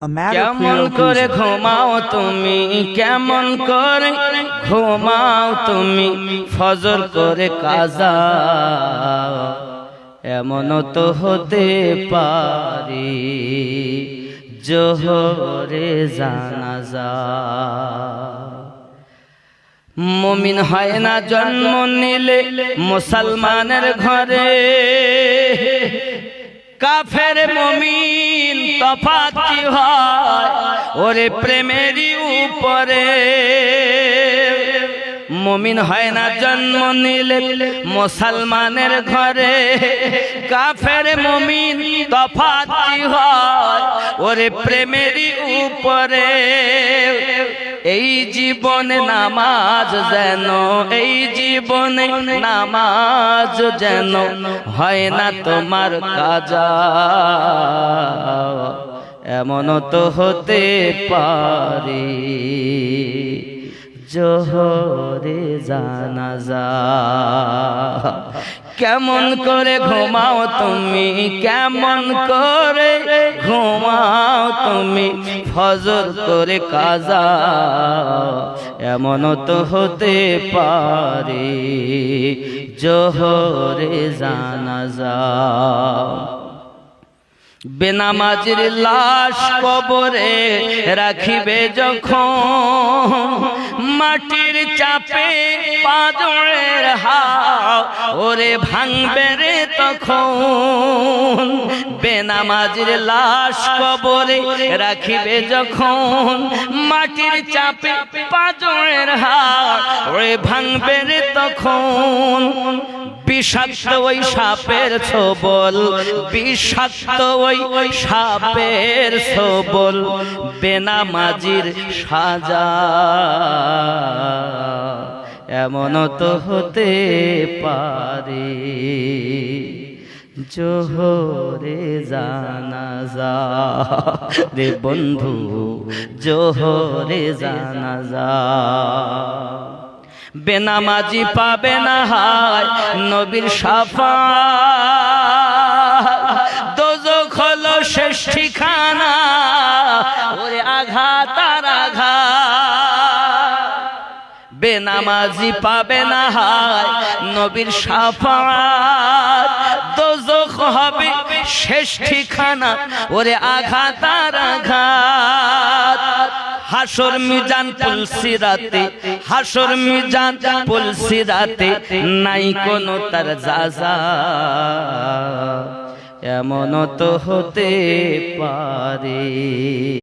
কেমন করে ঘুমাও তুমি, কেমন করে ঘুমাও তুমি, ফজর করে কাজা এমন তো হতে পারি জোহরে জানাজা। মুমিন হয় না জন্ম নিলে মুসলমানের ঘরে, কাফের মুমিন তফাৎ কি হয় ওরে প্রেমেরই উপরে। মুমিন হয় না জন্ম নিলে মুসলমানের ঘরে, কাফের মুমিন তফাৎ কি হয় ওরে প্রেমেরই উপরে। এই জীবনে নামাজ যেন, এই জীবনে নামাজ যেন হয় না তোমার কাজা এমন তো হতে পারে জোহরে জানাজা। কেমন করে ঘুমাও তুমি, কেমন করে ঘুমাও তুমি, ফজর করে কাজা এমন তো হতে পারে জোহরে জানাজা। বেনামাজির লাশ কবরে রাখিবে যখন, মাটির চাপে পাঁজরের হাও ওরে ভাঙবে রে তখন। বেনামাজির লাশ কবরে রাখিবে যখন, মাটির চাপে পাঁজরের হাও ওরে ভাঙবে রে তখন। বিষাক্ত ওই সাপের ছোবল, বিষাক্ত ওই সাপের ছোবল, বেনামাজির সাজা এমন তো হতে পারে জোহরে জানাজা। রে বন্ধু জোহরে জানাজা। বেনামাজি পাবে না হায় নবীর শাফাত, দোজখ হলো শেষ ঠিকানা ওরে আঘাত আর আঘাত। বেনামাজি পাবে না হায় নবীর শাফাত, দোজখ হবে শেষ ঠিকানা ওরে আঘাত আর আঘাত। হাসর মিজান পুলসিরাতে, হাসর মিজান পুলসিরাতে নাই কোনো তার জাযা এমন তো হতে পারে।